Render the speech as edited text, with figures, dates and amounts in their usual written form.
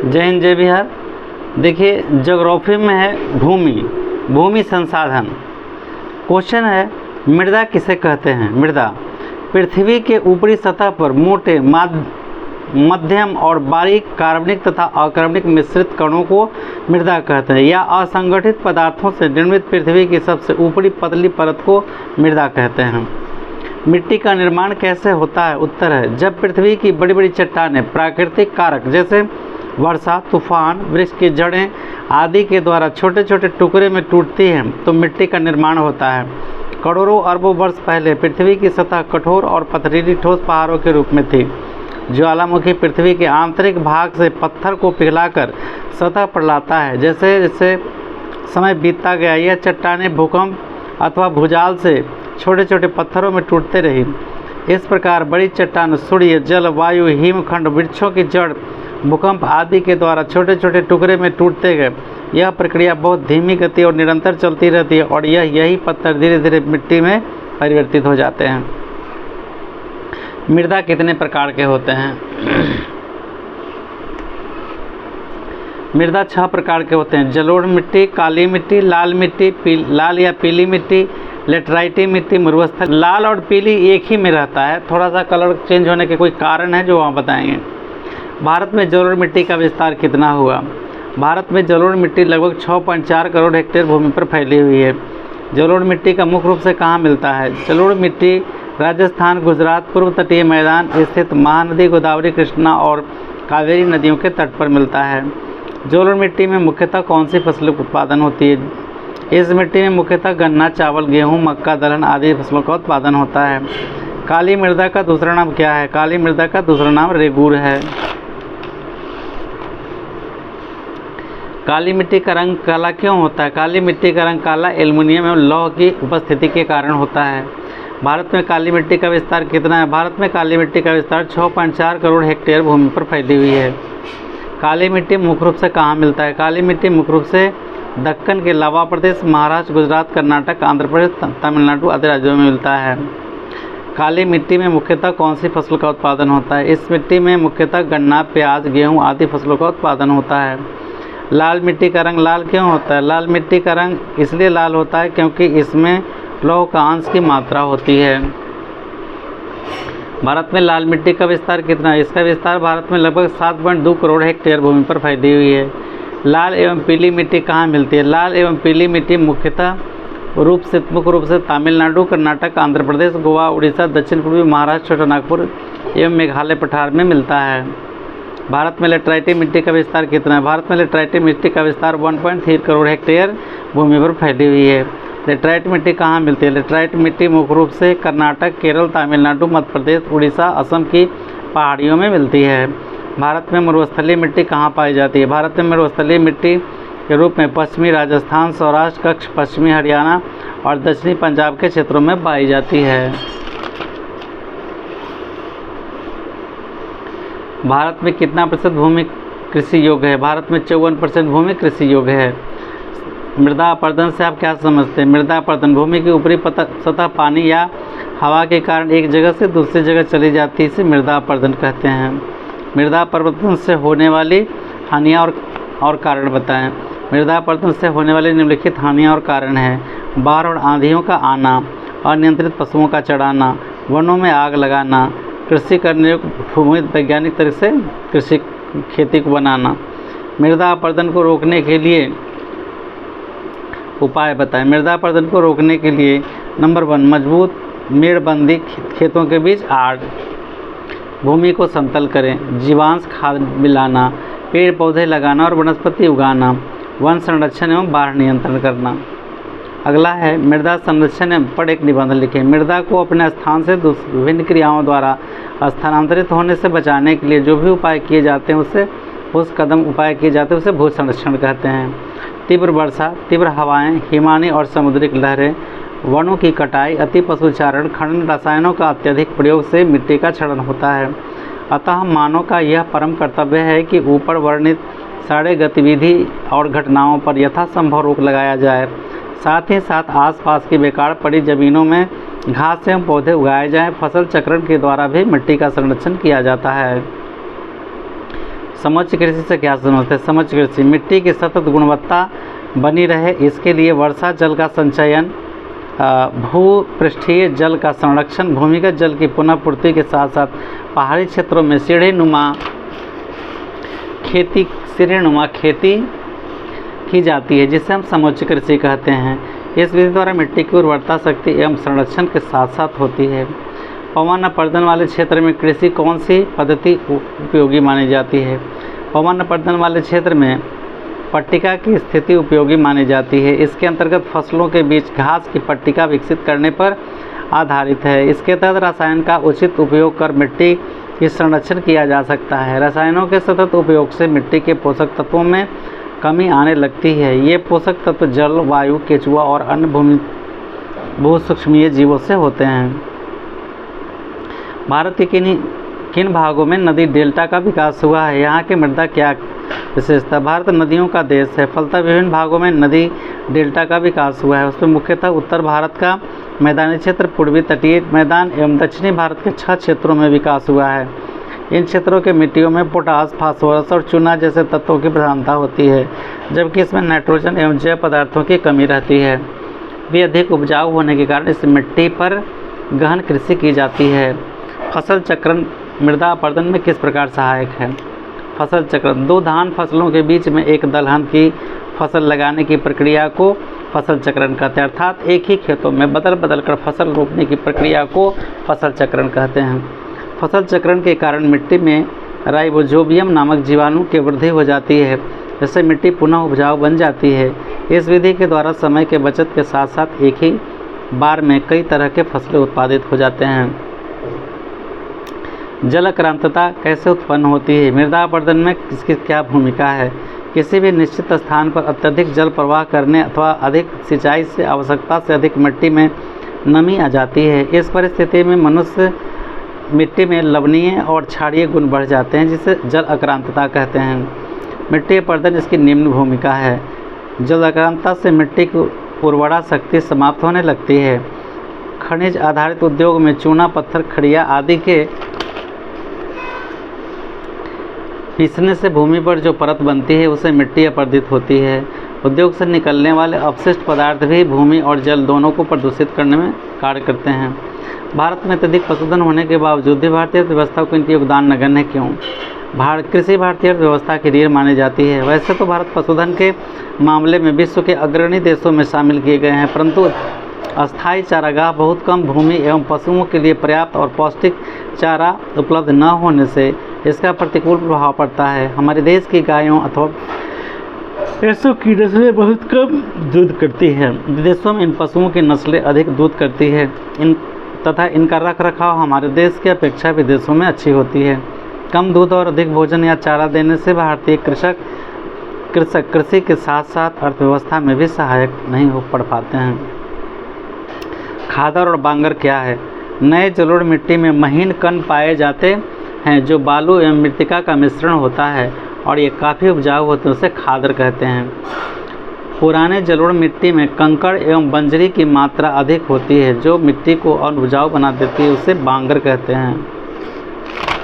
जय हिंद जय बिहार। देखिए ज्योग्राफी में है भूमि संसाधन। क्वेश्चन है मृदा किसे कहते हैं। मृदा पृथ्वी के ऊपरी सतह पर मोटे मध्यम और बारीक कार्बनिक तथा अकार्बनिक मिश्रित कणों को मृदा कहते हैं, या असंगठित पदार्थों से निर्मित पृथ्वी की सबसे ऊपरी पतली परत को मृदा कहते हैं। मिट्टी का निर्माण कैसे होता है। उत्तर है जब पृथ्वी की बड़ी बड़ी चट्टानें प्राकृतिक कारक जैसे वर्षा, तूफान, वृक्ष की जड़ें आदि के द्वारा छोटे छोटे टुकड़े में टूटती हैं तो मिट्टी का निर्माण होता है। करोड़ों अरबों वर्ष पहले पृथ्वी की सतह कठोर और पथरीली ठोस पहाड़ों के रूप में थी। ज्वालामुखी पृथ्वी के आंतरिक भाग से पत्थर को पिघलाकर सतह पर लाता है। जैसे जैसे समय बीतता गया यह चट्टानें भूकंप अथवा भूजाल से छोटे छोटे पत्थरों में टूटते रही। इस प्रकार बड़ी चट्टान सूर्य, जल, वायु, हिमखंड, वृक्षों की जड़, भूकंप आदि के द्वारा छोटे छोटे टुकड़े में टूटते गए। यह प्रक्रिया बहुत धीमी गति और निरंतर चलती रहती है और यही पत्थर धीरे धीरे मिट्टी में परिवर्तित हो जाते हैं। मृदा कितने प्रकार के होते हैं। मृदा 6 प्रकार के होते हैं। जलोढ़ मिट्टी, काली मिट्टी, लाल मिट्टी, लाल या पीली मिट्टी, लेटराइटी मिट्टी, मरुस्थल। लाल और पीली एक ही में रहता है, थोड़ा सा कलर चेंज होने के कोई कारण है जो वहाँ बताएंगे। भारत में जलोढ़ मिट्टी का विस्तार कितना हुआ। भारत में जलोढ़ मिट्टी लगभग 6.4 करोड़ हेक्टेयर भूमि पर फैली हुई है। जलोढ़ मिट्टी का मुख्य रूप से कहाँ मिलता है। जलोढ़ मिट्टी राजस्थान, गुजरात, पूर्व तटीय मैदान स्थित महानदी गोदावरी, कृष्णा और कावेरी नदियों के तट पर मिलता है। जलोढ़ मिट्टी में मुख्यतः कौन सी फसलों का उत्पादन होती है। इस मिट्टी में मुख्यतः गन्ना, चावल, गेहूँ, मक्का, दलहन आदि फसलों का उत्पादन होता है। काली मृदा का दूसरा नाम क्या है। काली मृदा का दूसरा नाम रेगूर है। काली मिट्टी का रंग काला क्यों होता है। काली मिट्टी का रंग काला एल्युमिनियम एवं लौह की उपस्थिति के कारण होता है। भारत में काली मिट्टी का विस्तार कितना है। भारत में काली मिट्टी का विस्तार 6.4 करोड़ हेक्टेयर भूमि पर फैली हुई है। काली मिट्टी मुख्य रूप से कहाँ मिलता है। काली मिट्टी मुख्य रूप से दक्कन के लावा प्रदेश, महाराष्ट्र, गुजरात, कर्नाटक, आंध्र प्रदेश, तमिलनाडु आदि राज्यों में मिलता है। काली मिट्टी में मुख्यतः कौन सी फसल का उत्पादन होता है। इस मिट्टी में मुख्यतः गन्ना, प्याज, गेहूँ आदि फसलों का उत्पादन होता है। लाल मिट्टी का रंग लाल क्यों होता है। लाल मिट्टी का रंग इसलिए लाल होता है क्योंकि इसमें लौह का अंश की मात्रा होती है। भारत में लाल मिट्टी का विस्तार कितना है। इसका विस्तार भारत में लगभग 7.2 करोड़ हेक्टेयर भूमि पर फैली हुई है। लाल एवं पीली मिट्टी कहाँ मिलती है। लाल एवं पीली मिट्टी मुख्य रूप से तमिलनाडु, कर्नाटक, आंध्र प्रदेश, गोवा, उड़ीसा, दक्षिण पूर्वी महाराष्ट्र, छोटा नागपुर एवं मेघालय पठार में मिलता है। भारत में लेटराइटी मिट्टी का विस्तार कितना है। भारत में लेटराइटी मिट्टी का विस्तार 1.3 करोड़ हेक्टेयर भूमि पर फैली हुई है। लेटराइट मिट्टी कहाँ मिलती है। लेटराइट मिट्टी मुख्य रूप से कर्नाटक, केरल, तमिलनाडु, मध्य प्रदेश, उड़ीसा, असम की पहाड़ियों में मिलती है। भारत में मरुस्थलीय मिट्टी कहाँ पाई जाती है। भारत में मरुस्थलीय मिट्टी के रूप में पश्चिमी राजस्थान, सौराष्ट्र, कच्छ, पश्चिमी हरियाणा और दक्षिणी पंजाब के क्षेत्रों में पाई जाती है। भारत में कितना प्रतिशत भूमि कृषि योग्य है। भारत में 54% भूमि कृषि योग्य है। मृदा अपरदन से आप क्या समझते हैं। मृदा अपरदन भूमि की ऊपरी सतह पानी या हवा के कारण एक जगह से दूसरी जगह चली जाती है, इसे मृदा अपरदन कहते हैं। मृदा अपरदन से होने वाली हानियाँ और कारण बताएं। मृदा अपरदन से होने वाली निम्नलिखित हानियाँ और कारण हैं। बाढ़ और आंधियों का आना, अनियंत्रित पशुओं का चढ़ाना, वनों में आग लगाना, कृषि करने भूमि वैज्ञानिक तरीके से कृषि खेती को बनाना। मृदा अपरदन को रोकने के लिए उपाय बताएं। मृदा अपरदन को रोकने के लिए नंबर 1 मजबूत मेड़बंदी, खेतों के बीच आड़, भूमि को समतल करें, जीवांश खाद मिलाना, पेड़ पौधे लगाना और वनस्पति उगाना, वन संरक्षण एवं बाढ़ नियंत्रण करना। अगला है मृदा संरक्षण पर एक निबंध लिखें। मृदा को अपने स्थान से विभिन्न क्रियाओं द्वारा स्थानांतरित होने से बचाने के लिए जो भी उपाय किए जाते हैं उसे उसे भू संरक्षण कहते हैं। तीव्र वर्षा, तीव्र हवाएं, हिमानी और समुद्रिक लहरें, वनों की कटाई, अति पशुचारण, खनन, रसायनों का अत्यधिक प्रयोग से मिट्टी का क्षरण होता है। अतः मानव का यह परम कर्तव्य है कि ऊपर वर्णित सारे गतिविधि और घटनाओं पर यथासंभव रोक लगाया जाए। साथ ही साथ आसपास की बेकार पड़ी जमीनों में घास एवं पौधे उगाए जाएं। फसल चक्रण के द्वारा भी मिट्टी का संरक्षण किया जाता है। समोच्च कृषि से क्या समझते हैं? समोच्च कृषि मिट्टी की सतत गुणवत्ता बनी रहे, इसके लिए वर्षा जल का संचयन, भूपृष्ठीय जल का संरक्षण, भूमिगत जल की पुनः पूर्ति के साथ साथ पहाड़ी क्षेत्रों में सीढ़ीनुमा खेती की जाती है, जिसे हम समोच्च कृषि कहते हैं। इस विधि द्वारा मिट्टी की उर्वरता शक्ति एवं संरक्षण के साथ साथ होती है। पवन अपर्दन वाले क्षेत्र में कृषि कौन सी पद्धति उपयोगी मानी जाती है? पवन अपर्दन वाले क्षेत्र में पट्टिका की स्थिति उपयोगी मानी जाती है। इसके अंतर्गत फसलों के बीच घास की पट्टिका विकसित करने पर आधारित है। इसके तहत रसायन का उचित उपयोग कर मिट्टी की संरक्षण किया जा सकता है। रसायनों के सतत उपयोग से मिट्टी के पोषक तत्वों में कमी आने लगती है। ये पोषक तत्व जल, वायु, केचुआ और अन्य भूसूक्ष्मीय जीवों से होते हैं। भारत के किन भागों में नदी डेल्टा का विकास हुआ है? यहाँ की मृदा क्या विशेषता? भारत नदियों का देश है, फलतः विभिन्न भागों में नदी डेल्टा का विकास हुआ है। उसमें मुख्यतः उत्तर भारत का मैदानी क्षेत्र, पूर्वी तटीय मैदान एवं दक्षिणी भारत के 6 क्षेत्रों में विकास हुआ है। इन क्षेत्रों के मिट्टियों में पोटास, फास्फोरस और चूना जैसे तत्वों की प्रधानता होती है, जबकि इसमें नाइट्रोजन एवं जैव पदार्थों की कमी रहती है। वे अधिक उपजाऊ होने के कारण इस मिट्टी पर गहन कृषि की जाती है। फसल चक्रण मृदा अपरदन में किस प्रकार सहायक है? फसल चक्रण 2 धान फसलों के बीच में एक दलहन की फसल लगाने की प्रक्रिया को फसल चक्रण कहते हैं, अर्थात एक ही खेतों में बदल बदल कर फसल रोपने की प्रक्रिया को फसल चक्रण कहते हैं। फसल चक्रण के कारण मिट्टी में राइबोजोबियम नामक जीवाणु की वृद्धि हो जाती है, जिससे मिट्टी पुनः उपजाऊ बन जाती है। इस विधि के द्वारा समय के बचत के साथ साथ एक ही बार में कई तरह के फसलें उत्पादित हो जाते हैं। जल अक्रांतता कैसे उत्पन्न होती है? मृदा अपरदन में इसकी क्या भूमिका है? किसी भी निश्चित स्थान पर अत्यधिक जल प्रवाह करने अथवा अधिक सिंचाई से आवश्यकता से अधिक मिट्टी में नमी आ जाती है। इस परिस्थिति में मनुष्य मिट्टी में लवणीय और क्षारीय गुण बढ़ जाते हैं, जिसे जल अक्रांतता कहते हैं। मिट्टी अपरदन इसकी निम्न भूमिका है। जल अक्रांतता से मिट्टी की उर्वरा शक्ति समाप्त होने लगती है। खनिज आधारित उद्योग में चूना, पत्थर, खड़िया आदि के पीसने से भूमि पर जो परत बनती है उसे मिट्टी अपरदित होती है। उद्योग से निकलने वाले अपशिष्ट पदार्थ भी भूमि और जल दोनों को प्रदूषित करने में कार्य करते हैं। भारत में अत्यधिक पशुधन होने के बावजूद भी भारतीय अर्थव्यवस्था को इनकी योगदान नगण्य है। क्यों? कृषि भारतीय अर्थव्यवस्था की रीढ़ मानी जाती है। वैसे तो भारत पशुधन के मामले में विश्व के अग्रणी देशों में शामिल किए गए हैं, परंतु अस्थायी चारागाह, बहुत कम भूमि एवं पशुओं के लिए पर्याप्त और पौष्टिक चारा उपलब्ध न होने से इसका प्रतिकूल प्रभाव पड़ता है। हमारे देश की गायों अथवा भैंसों की नस्लें बहुत कम दूध करती हैं। विदेशों में इन पशुओं की नस्लें अधिक दूध करती है तथा इनका रख रखाव हमारे देश की अपेक्षा विदेशों में अच्छी होती है। कम दूध और अधिक भोजन या चारा देने से भारतीय कृषक कृषि के साथ साथ अर्थव्यवस्था में भी सहायक नहीं हो पड़ पाते हैं। खादर और बांगर क्या है? नए जलोढ़ मिट्टी में महीन कण पाए जाते हैं, जो बालू एवं मृत्तिका का मिश्रण होता है और ये काफ़ी उपजाऊ होते हैं, उसे खादर कहते हैं। पुराने जलोढ़ मिट्टी में कंकड़ एवं बंजरी की मात्रा अधिक होती है, जो मिट्टी को अनउपजाऊ बना देती है, उसे बांगर कहते हैं।